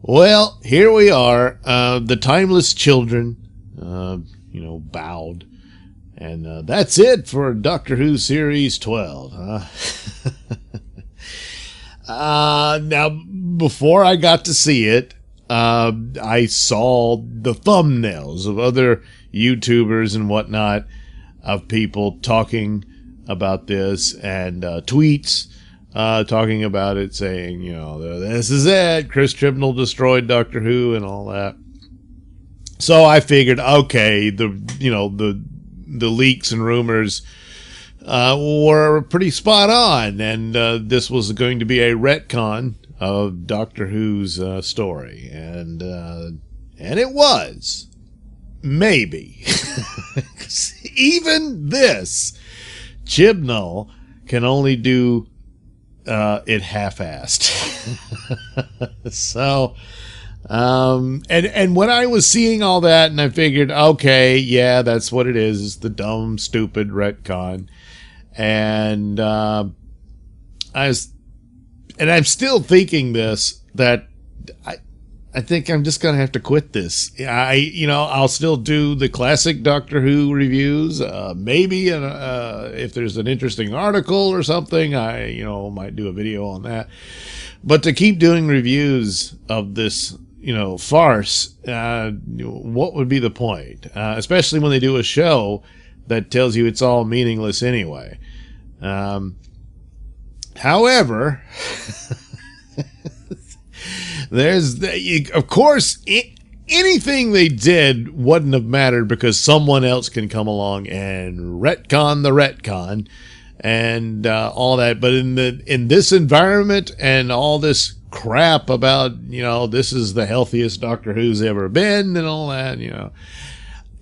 Well, here we are, the timeless children, bowed. And that's it for Doctor Who Series 12. Now, before I got to see it, I saw the thumbnails of other YouTubers and whatnot of people talking about this and tweets talking about it, saying, this is it. Chris Chibnall destroyed Doctor Who and all that. So I figured, okay, the leaks and rumors were pretty spot on, and this was going to be a retcon of Doctor Who's story, and it was. Maybe. Even this, Chibnall can only do it half-assed. So, and when I was seeing all that, and I figured, okay, yeah, that's what it is. It's the dumb, stupid retcon. And I'm still thinking this, that I think I'm just gonna have to quit this. I'll still do the classic Doctor Who reviews. Maybe if there's an interesting article or something, I might do a video on that. But to keep doing reviews of this, farce, what would be the point? Especially when they do a show that tells you it's all meaningless anyway. However, of course, anything they did wouldn't have mattered because someone else can come along and retcon the retcon and all that. But in this environment and all this crap about, this is the healthiest Doctor Who's ever been and all that,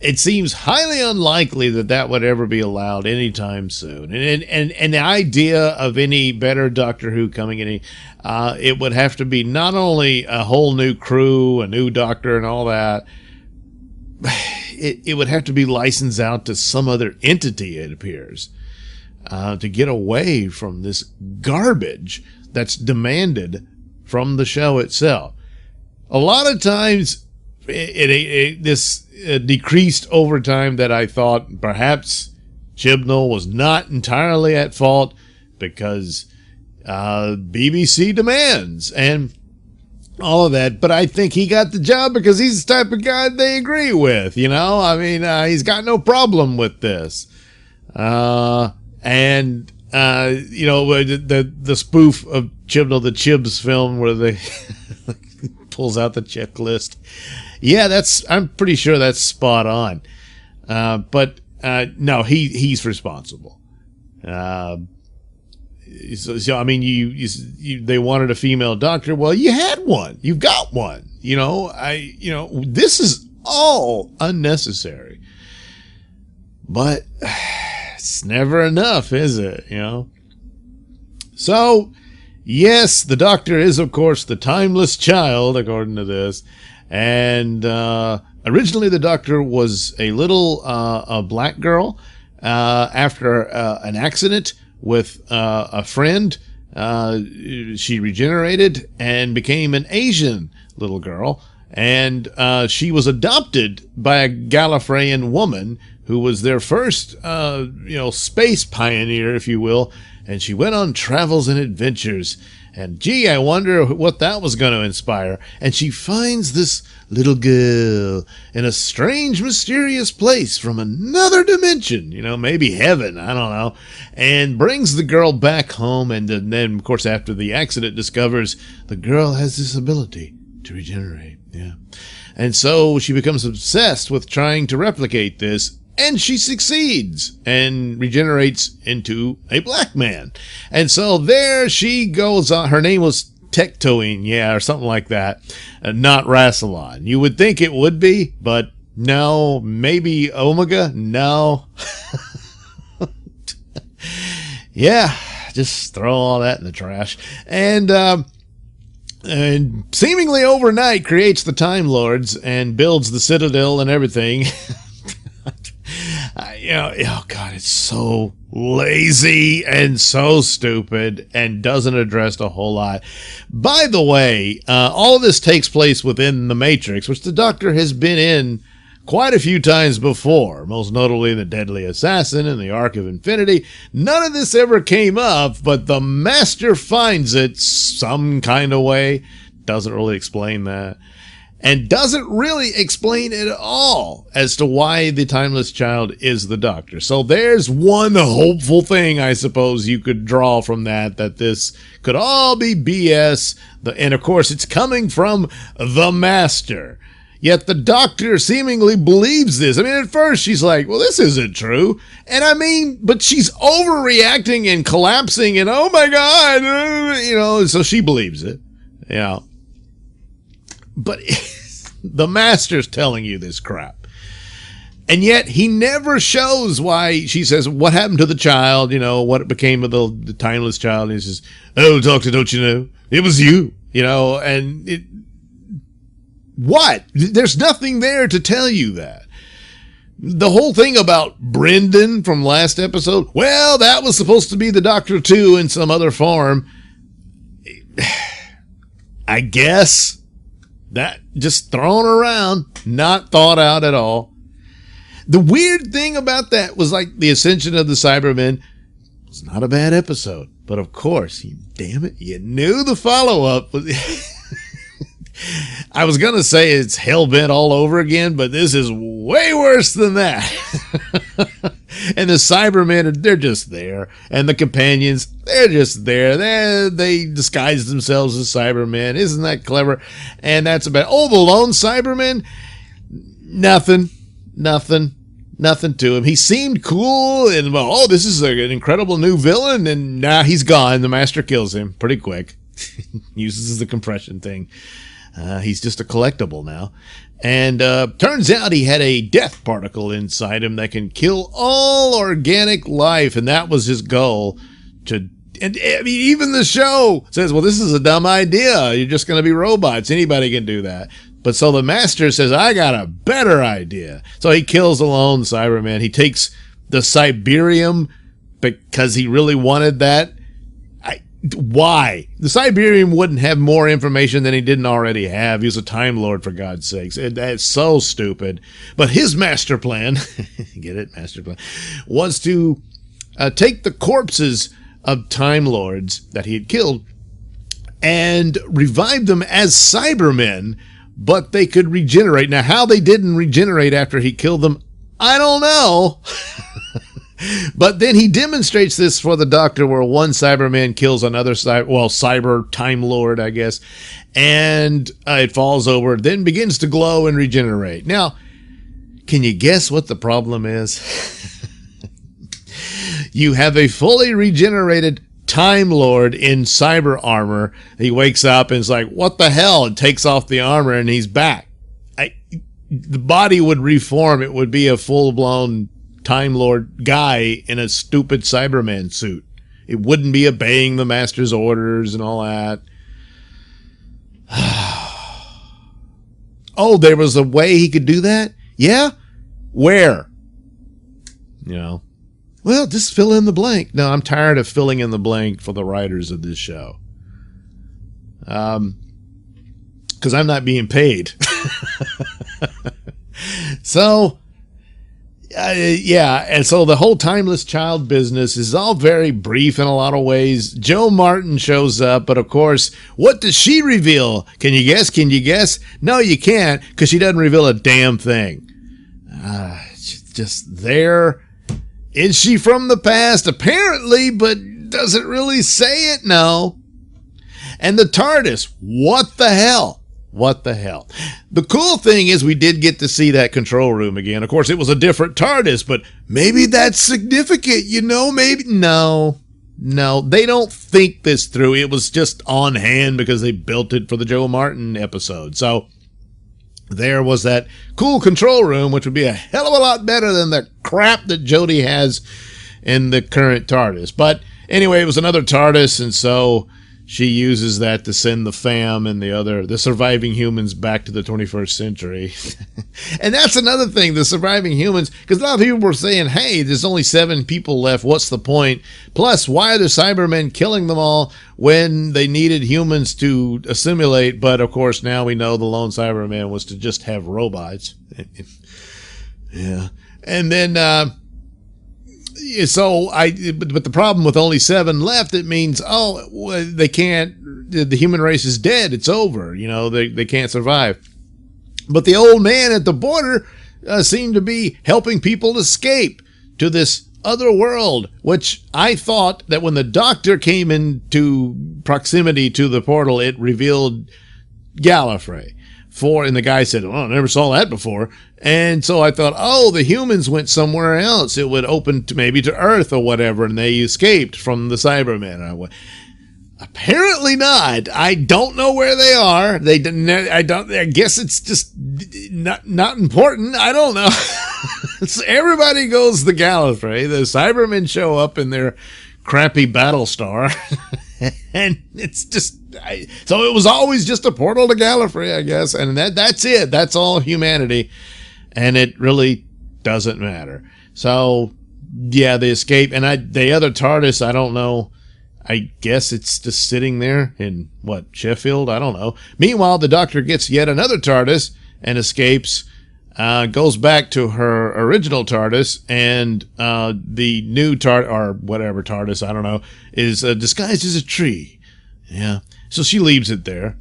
it seems highly unlikely that would ever be allowed anytime soon. And the idea of any better Doctor Who coming in, it would have to be not only a whole new crew, a new doctor and all that, it would have to be licensed out to some other entity, it appears, to get away from this garbage that's demanded from the show itself. A lot of times, this decreased over time that I thought perhaps Chibnall was not entirely at fault because BBC demands and all of that. But I think he got the job because he's the type of guy they agree with, he's got no problem with this. The spoof of Chibnall, the Chibs film where they pulls out the checklist. Yeah, I'm pretty sure that's spot on. But no, he's responsible. So I mean, they wanted a female doctor. Well, you had one. You've got one. This is all unnecessary. But it's never enough, is it? So, yes, the Doctor is, of course, the timeless child, according to this. And originally the Doctor was a little a black girl. After an accident with a friend, she regenerated and became an Asian little girl. And she was adopted by a Gallifreyan woman who was their first, space pioneer, if you will. And she went on travels and adventures. And gee, I wonder what that was going to inspire. And she finds this little girl in a strange, mysterious place from another dimension, maybe heaven, I don't know, and brings the girl back home. And then, of course, after the accident, discovers the girl has this ability to regenerate. Yeah. And so she becomes obsessed with trying to replicate this. And she succeeds and regenerates into a black man. And so there she goes on. Her name was Tectoine, or something like that. Not Rassilon. You would think it would be, but no. Maybe Omega? No. Yeah, just throw all that in the trash. And seemingly overnight creates the Time Lords and builds the Citadel and everything. Oh God, it's so lazy and so stupid and doesn't address a whole lot. By the way, all of this takes place within the Matrix, which the Doctor has been in quite a few times before, most notably The Deadly Assassin and The Arc of Infinity. None of this ever came up, but the Master finds it some kind of way. Doesn't really explain that. And doesn't really explain at all as to why the Timeless Child is the Doctor. So there's one hopeful thing, I suppose, you could draw from that this could all be BS. And of course, it's coming from the Master. Yet the Doctor seemingly believes this. I mean, at first she's like, well, this isn't true. And I mean, but she's overreacting and collapsing and, oh my God, so she believes it. Yeah. But the Master's telling you this crap. And yet he never shows why. She says, what happened to the child? What became of the Timeless Child? And he says, oh, Doctor, don't you know? It was you, what? There's nothing there to tell you that. The whole thing about Brendan from last episode, well, that was supposed to be the Doctor too in some other form. I guess. That just thrown around, not thought out at all. The weird thing about that was like the ascension of the Cybermen. It's not a bad episode, but of course, damn it, you knew the follow-up was. I was going to say it's hell-bent all over again, but this is way worse than that. And the Cybermen, they're just there. And the companions, they're just there. They disguise themselves as Cybermen. Isn't that clever? And that's about, the lone Cyberman, nothing to him. He seemed cool and, this is an incredible new villain. And now he's gone. The Master kills him pretty quick. Uses the compression thing. He's just a collectible now. And turns out he had a death particle inside him that can kill all organic life. And that was his goal. And I mean, even the show says, well, this is a dumb idea. You're just going to be robots. Anybody can do that. But so the Master says, I got a better idea. So he kills the lone Cyberman. He takes the Cyberium because he really wanted that. Why? The Cyberium wouldn't have more information than he didn't already have. He was a Time Lord, for God's sakes. That's so stupid. But his master plan, get it? Master plan, was to take the corpses of Time Lords that he had killed and revive them as Cybermen, but they could regenerate. Now, how they didn't regenerate after he killed them, I don't know. But then he demonstrates this for the Doctor where one Cyberman kills another Cyber Time Lord, I guess, and it falls over, then begins to glow and regenerate. Now, can you guess what the problem is? You have a fully regenerated Time Lord in cyber armor. He wakes up and is like, what the hell? And takes off the armor and he's back. The body would reform. It would be a full-blown Time Lord guy in a stupid Cyberman suit. It wouldn't be obeying the Master's orders and all that. Oh, there was a way he could do that? Yeah? Where? Well, just fill in the blank. No, I'm tired of filling in the blank for the writers of this show. Because I'm not being paid. So... and so the whole Timeless Child business is all very brief in a lot of ways. Jo Martin shows up, but of course, what does she reveal? Can you guess? No, you can't, because she doesn't reveal a damn thing. She's just there. Is she from the past? Apparently, but doesn't really say it, no. And the TARDIS, what the hell? What the hell? The cool thing is we did get to see that control room again. Of course, it was a different TARDIS, but maybe that's significant, maybe. No, they don't think this through. It was just on hand because they built it for the Jo Martin episode. So there was that cool control room, which would be a hell of a lot better than the crap that Jodie has in the current TARDIS. But anyway, it was another TARDIS, and so she uses that to send the fam and the surviving humans back to the 21st century. And that's another thing, the surviving humans, because a lot of people were saying, hey, there's only 7 people left. What's the point? Plus, why are the Cybermen killing them all when they needed humans to assimilate? But of course, now we know the lone Cyberman was to just have robots. Yeah. And then, but the problem with only 7 left, it means, they can't, the human race is dead. It's over. You know, they can't survive. But the old man at the border seemed to be helping people escape to this other world, which I thought that when the doctor came into proximity to the portal, it revealed Gallifrey. And the guy said, I never saw that before. And so I thought, the humans went somewhere else. It would open to maybe to Earth or whatever, and they escaped from the Cybermen. Apparently not. I don't know where they are. They didn't. I guess it's just not important. I don't know. So everybody goes to Gallifrey. The Cybermen show up in their crappy Battlestar, and it's just. So it was always just a portal to Gallifrey, I guess, and that's it. That's all humanity, and it really doesn't matter. So, yeah, they escape, and the other TARDIS, I don't know. I guess it's just sitting there in, Sheffield? I don't know. Meanwhile, the Doctor gets yet another TARDIS and escapes, goes back to her original TARDIS, and the new TARDIS, or whatever TARDIS, I don't know, is disguised as a tree. Yeah. So she leaves it there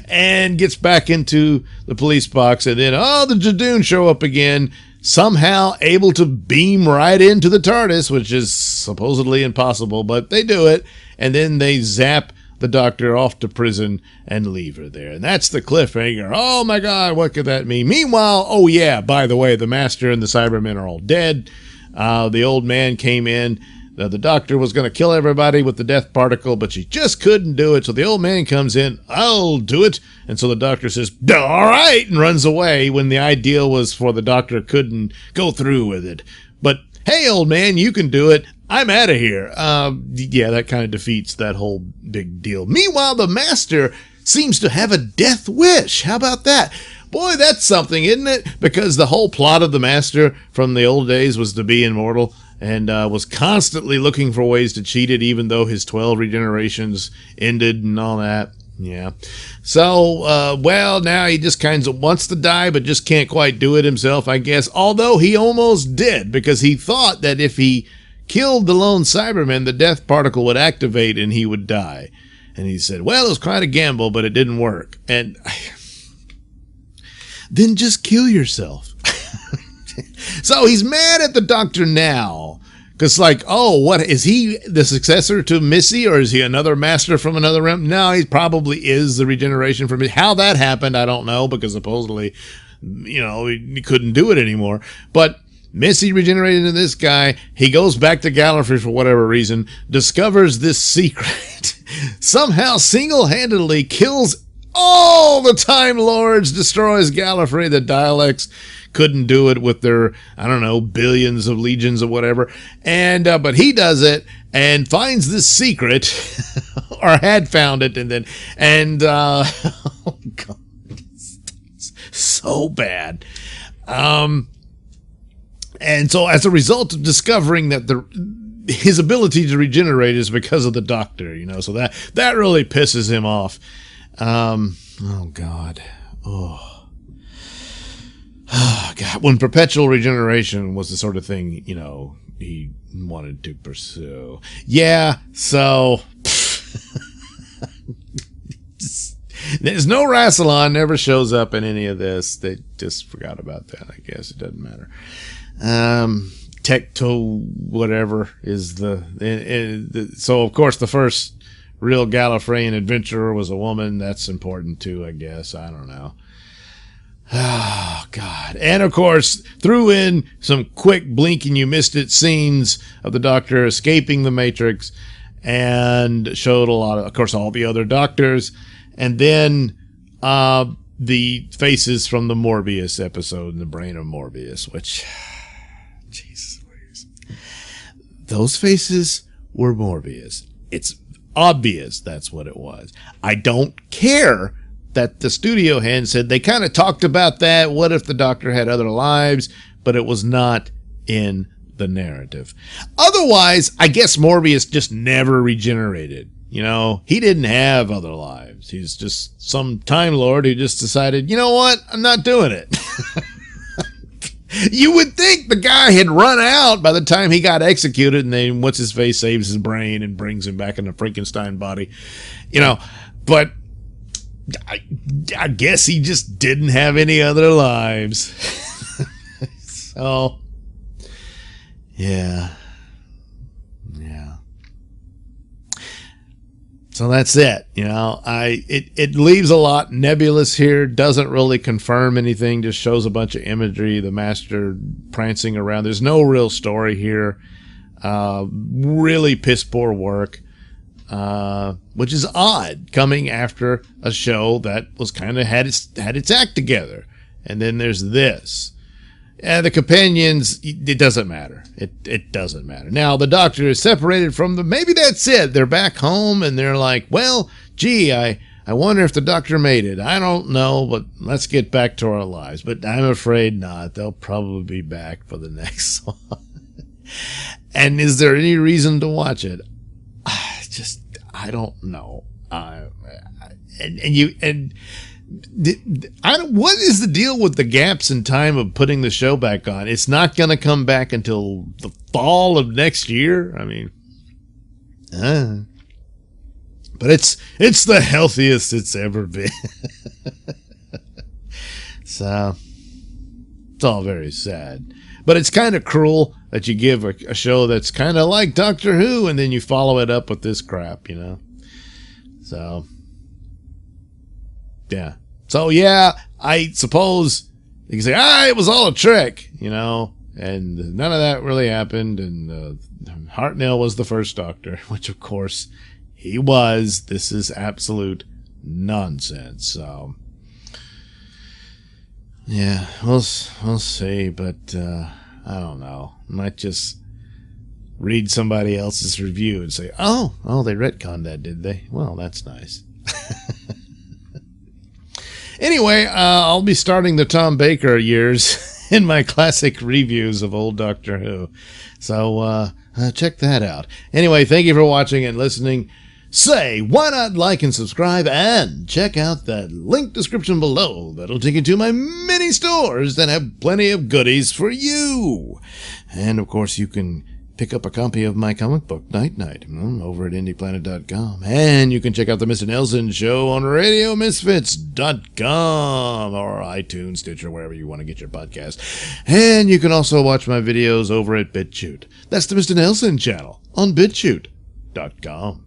and gets back into the police box. And then, the Jadoon show up again, somehow able to beam right into the TARDIS, which is supposedly impossible, but they do it. And then they zap the Doctor off to prison and leave her there. And that's the cliffhanger. Oh my God, what could that mean? Meanwhile, by the way, the Master and the Cybermen are all dead. The old man came in. The Doctor was going to kill everybody with the death particle, but she just couldn't do it. So the old man comes in, I'll do it. And so the Doctor says, all right, and runs away when the idea was for the Doctor couldn't go through with it. But hey, old man, you can do it. I'm out of here. That kind of defeats that whole big deal. Meanwhile, the Master seems to have a death wish. How about that? Boy, that's something, isn't it? Because the whole plot of the Master from the old days was to be immortal. And was constantly looking for ways to cheat it, even though his 12 regenerations ended and all that. Yeah. So, now he just kind of wants to die, but just can't quite do it himself, I guess. Although he almost did, because he thought that if he killed the lone Cyberman, the death particle would activate and he would die. And he said, it was quite a gamble, but it didn't work. And then just kill yourself. So he's mad at the Doctor now. Because what, is he the successor to Missy, or is he another Master from another realm? No, he probably is the regeneration from Missy. How that happened, I don't know, because supposedly, he couldn't do it anymore. But Missy regenerated into this guy. He goes back to Gallifrey for whatever reason, discovers this secret, somehow single-handedly kills all the Time Lords, destroys Gallifrey. The Daleks couldn't do it with their, billions of legions or whatever. And, but he does it and finds this secret, or had found it, oh God, so bad. And so as a result of discovering that his ability to regenerate is because of the Doctor, so that really pisses him off. Oh God. Oh God. When perpetual regeneration was the sort of thing, he wanted to pursue. Yeah. So there's no Rassilon, never shows up in any of this. They just forgot about that. I guess it doesn't matter. Tecto, whatever is so of course the first real Gallifreyan adventurer was a woman. That's important too, I guess. I don't know. Oh, God. And, of course, threw in some quick blink and you missed it scenes of the Doctor escaping the Matrix, and showed a lot of course, all the other Doctors. And then the faces from the Morbius episode in the brain of Morbius, which, Jesus, those faces were Morbius. It's obvious that's what it was. I don't care that the studio head said they kind of talked about that. What if the Doctor had other lives? But it was not in the narrative. Otherwise, I guess Morbius just never regenerated. You know, he didn't have other lives. He's just some Time Lord who just decided, you know what? I'm not doing it. You would think the guy had run out by the time he got executed, and then what's-his-face saves his brain and brings him back in the Frankenstein body. You know, but I guess he just didn't have any other lives. So, yeah. So that's it. You know, it leaves a lot nebulous here. Doesn't really confirm anything. Just shows a bunch of imagery. The Master prancing around. There's no real story here. Really piss poor work. Which is odd, coming after a show that was kind of had its act together. And then there's this. The companions, it doesn't matter. It doesn't matter. Now, the Doctor is separated from them. Maybe that's it. They're back home, and they're like, well, gee, I wonder if the Doctor made it. I don't know, but let's get back to our lives. But I'm afraid not. They'll probably be back for the next one. And is there any reason to watch it? I don't know. What is the deal with the gaps in time of putting the show back on? It's not going to come back until the fall of next year. I mean, but it's the healthiest it's ever been. So it's all very sad, but it's kind of cruel that you give a show that's kind of like Doctor Who, and then you follow it up with this crap, you know? So, yeah. So, yeah, I suppose you can say, it was all a trick, you know, and none of that really happened, and Hartnell was the first Doctor, which, of course, he was. This is absolute nonsense, so, yeah, we'll see, but, I don't know. I might just read somebody else's review and say, oh, they retconned that, did they? Well, that's nice. Anyway, I'll be starting the Tom Baker years in my classic reviews of old Doctor Who. So check that out. Anyway, thank you for watching and listening. Say, why not like and subscribe, and check out that link description below. That'll take you to my mini stores that have plenty of goodies for you. And, of course, you can pick up a copy of my comic book, Night Night, over at IndiePlanet.com. And you can check out the Mr Nailsin Show on RadioMisfits.com or iTunes, Stitcher, wherever you want to get your podcast. And you can also watch my videos over at BitChute. That's the Mr Nailsin channel on BitChute.com.